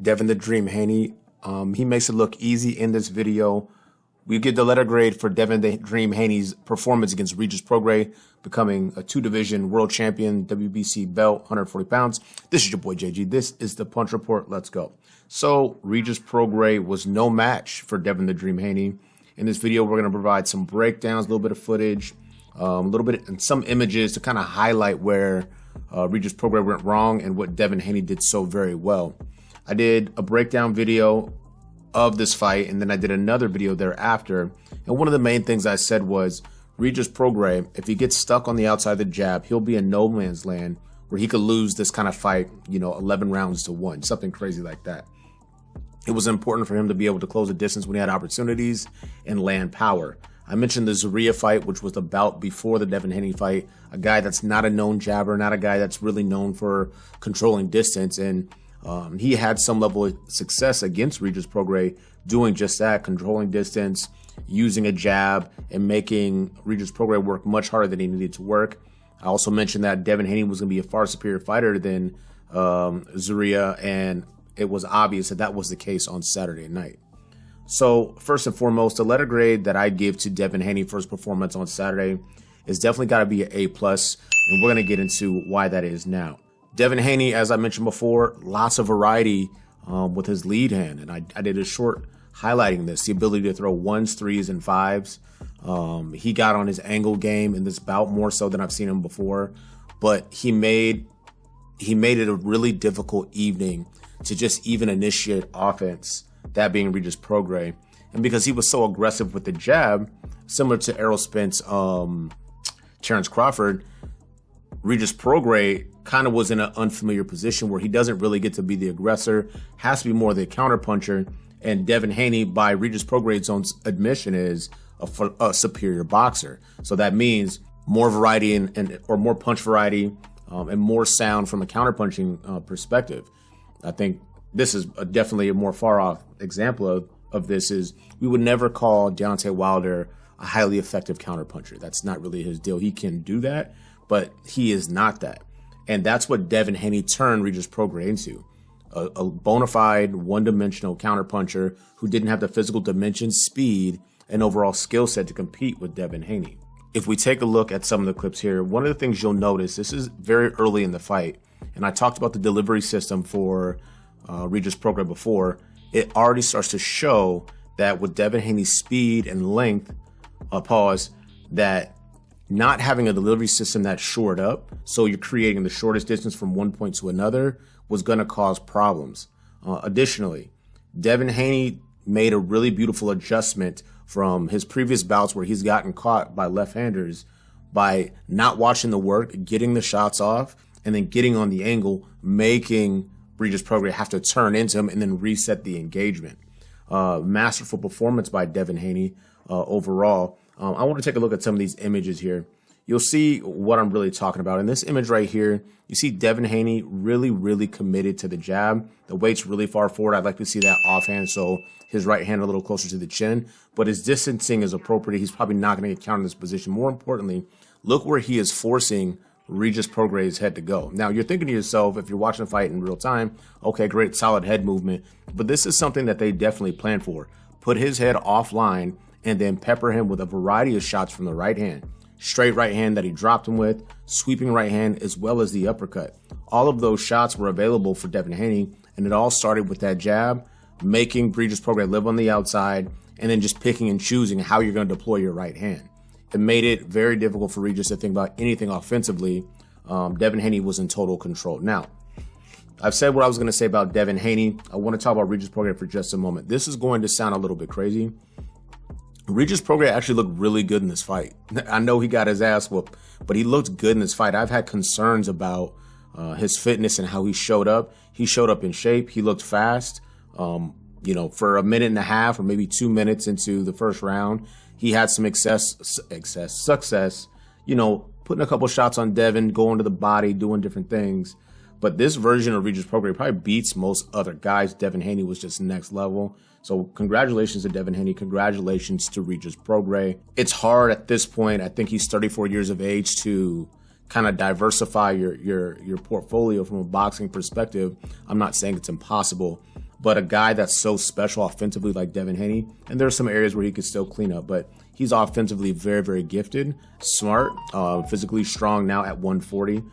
Devin the Dream Haney. He makes it look easy in this video. We give the letter grade for Devin the Dream Haney's performance against Regis Prograis, becoming a 2-division world champion, WBC belt, 140 pounds. This is your boy JG. This is the Punch Report. Let's go. So Regis Prograis was no match for Devin the Dream Haney. In this video, we're going to provide some breakdowns, a little bit of footage, a little bit and some images to kind of highlight where Regis Prograis went wrong and what Devin Haney did so very well. I did a breakdown video of this fight, and then I did another video thereafter. And one of the main things I said was Regis Prograis, if he gets stuck on the outside of the jab, he'll be in no man's land where he could lose this kind of fight, 11 rounds to 1, something crazy like that. It was important for him to be able to close the distance when he had opportunities and land power. I mentioned the Zorrilla fight, which was the bout before the Devin Haney fight, a guy that's not a known jabber, not a guy that's really known for controlling distance. And he had some level of success against Regis Prograis doing just that, controlling distance, using a jab, and making Regis Prograis work much harder than he needed to work. I also mentioned that Devin Haney was going to be a far superior fighter than Zorrilla, and it was obvious that that was the case on Saturday night. So first and foremost, the letter grade that I give to Devin Haney for his performance on Saturday is definitely got to be an A+, and we're going to get into why that is now. Devin Haney, as I mentioned before, lots of variety with his lead hand, and I did a short highlighting this, the ability to throw 1s, 3s, and 5s. He got on his angle game in this bout more so than I've seen him before, but he made it a really difficult evening to just even initiate offense, that being Regis Prograis. And because he was so aggressive with the jab, similar to Errol Spence, Terrence Crawford, Regis Prograis kind of was in an unfamiliar position where he doesn't really get to be the aggressor, has to be more the counterpuncher. And Devin Haney, by Regis Prograis' own admission, is a superior boxer. So that means more variety or more punch variety and more sound from a counterpunching perspective. I think this is definitely a more far-off example of this. Is we would never call Deontay Wilder a highly effective counterpuncher. That's not really his deal. He can do that, but he is not that. And that's what Devin Haney turned Regis Prograis into, a bona fide one-dimensional counterpuncher who didn't have the physical dimension, speed, and overall skill set to compete with Devin Haney. If we take a look at some of the clips here, one of the things you'll notice, this is very early in the fight, and I talked about the delivery system for Regis Prograis before. It already starts to show that with Devin Haney's speed and length, that not having a delivery system that's shored up, so you're creating the shortest distance from one point to another, was going to cause problems. Additionally, Devin Haney made a really beautiful adjustment from his previous bouts where he's gotten caught by left-handers by not watching the work, getting the shots off, and then getting on the angle, making Regis Prograis have to turn into him and then reset the engagement. Masterful performance by Devin Haney overall. I want to take a look at some of these images here. You'll see what I'm really talking about. In this image right here, you see Devin Haney really, really committed to the jab. The weight's really far forward. I'd like to see that offhand, so his right hand a little closer to the chin. But his distancing is appropriate. He's probably not going to get counted in this position. More importantly, look where he is forcing Regis Prograis' head to go. Now, you're thinking to yourself, if you're watching the fight in real time, okay, great, solid head movement. But this is something that they definitely planned for. Put his head offline and then pepper him with a variety of shots from the right hand. Straight right hand that he dropped him with, sweeping right hand, as well as the uppercut. All of those shots were available for Devin Haney, and it all started with that jab, making Regis Prograis live on the outside, and then just picking and choosing how you're going to deploy your right hand. It made it very difficult for Regis to think about anything offensively. Devin Haney was in total control. Now, I've said what I was going to say about Devin Haney. I want to talk about Regis Prograis for just a moment. This is going to sound a little bit crazy. Regis Prograis actually looked really good in this fight. I know he got his ass whooped, but he looked good in this fight. I've had concerns about his fitness and how he showed up. He showed up in shape. He looked fast. For a minute and a half or maybe 2 minutes into the first round, he had some success, putting a couple shots on Devin, going to the body, doing different things. But this version of Regis Prograis probably beats most other guys. Devin Haney was just next level. So congratulations to Devin Haney. Congratulations to Regis Prograis. It's hard at this point. I think he's 34 years of age to kind of diversify your portfolio from a boxing perspective. I'm not saying it's impossible, But a guy that's so special offensively like Devin Haney, and there are some areas where he could still clean up, but he's offensively very, very gifted, smart, physically strong now at 140.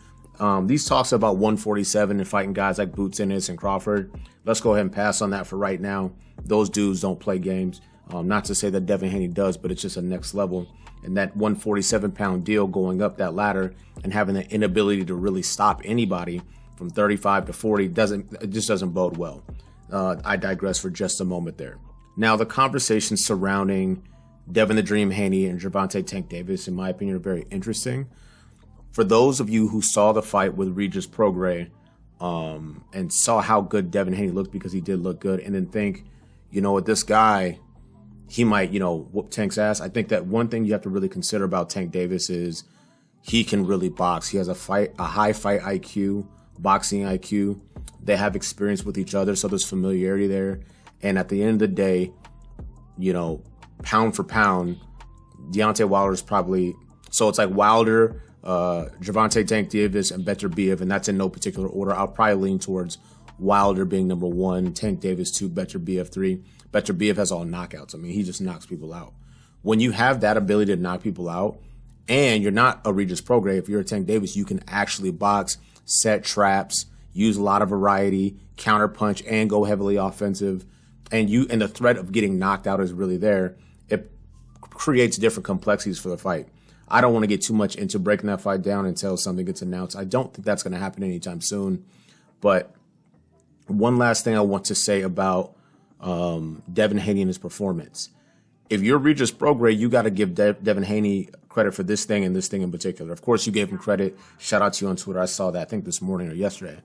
These talks about 147 and fighting guys like Boots Ennis and Crawford, let's go ahead and pass on that for right now. Those dudes don't play games. Not to say that Devin Haney does, but it's just a next level. And that 147-pound deal going up that ladder and having the inability to really stop anybody from 35 to 40 just doesn't bode well. I digress for just a moment there. Now, the conversations surrounding Devin the Dream Haney and Gervonta Tank Davis, in my opinion, are very interesting. For those of you who saw the fight with Regis Prograis and saw how good Devin Haney looked, because he did look good, and then think, you know what, this guy, he might, whoop Tank's ass. I think that one thing you have to really consider about Tank Davis is he can really box. He has a high fight IQ, boxing IQ. They have experience with each other, so there's familiarity there. And at the end of the day, pound for pound, Deontay Wilder is probably, so it's like Wilder, Gervonta Tank Davis, and Beterbiev, and that's in no particular order. I'll probably lean towards Wilder being number 1, Tank Davis 2, Beterbiev 3. Beterbiev has all knockouts. I mean, he just knocks people out. When you have that ability to knock people out, and you're not a Regis Prograis, if you're a Tank Davis, you can actually box, set traps, use a lot of variety, counter punch, and go heavily offensive. And the threat of getting knocked out is really there. It creates different complexities for the fight. I don't want to get too much into breaking that fight down until something gets announced. I don't think that's going to happen anytime soon. But one last thing I want to say about Devin Haney and his performance. If you're Regis Prograis, you got to give Devin Haney credit for this thing and this thing in particular. Of course, you gave him credit. Shout out to you on Twitter. I saw that, I think this morning or yesterday.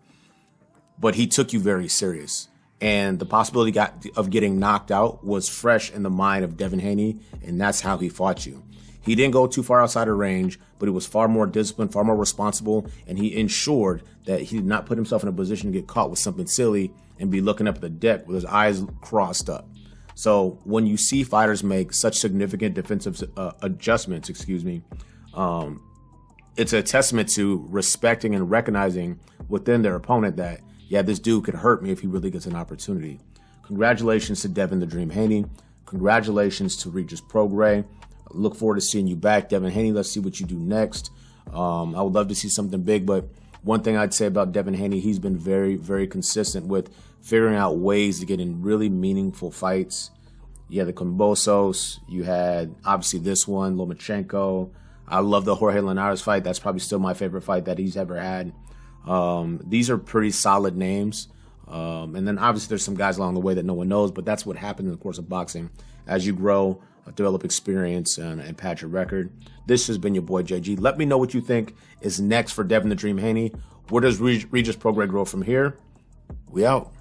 But he took you very serious. And the possibility of getting knocked out was fresh in the mind of Devin Haney, and that's how he fought you. He didn't go too far outside of range, but he was far more disciplined, far more responsible, and he ensured that he did not put himself in a position to get caught with something silly and be looking up at the deck with his eyes crossed up. So when you see fighters make such significant defensive adjustments, it's a testament to respecting and recognizing within their opponent that, yeah, this dude could hurt me if he really gets an opportunity. Congratulations to Devin the Dream Haney. Congratulations to Regis Prograis. Look forward to seeing you back, Devin Haney. Let's see what you do next. I would love to see something big, but one thing I'd say about Devin Haney, he's been very, very consistent with figuring out ways to get in really meaningful fights. You had the Kambosos. You had, obviously, this one, Lomachenko. I love the Jorge Linares fight. That's probably still my favorite fight that he's ever had. These are pretty solid names. And then, obviously, there's some guys along the way that no one knows, but that's what happened in the course of boxing. As you grow, develop experience, and pad your record. This has been your boy, JG. Let me know what you think is next for Devin the Dream Haney. Where does Regis Prograis grow from here? We out.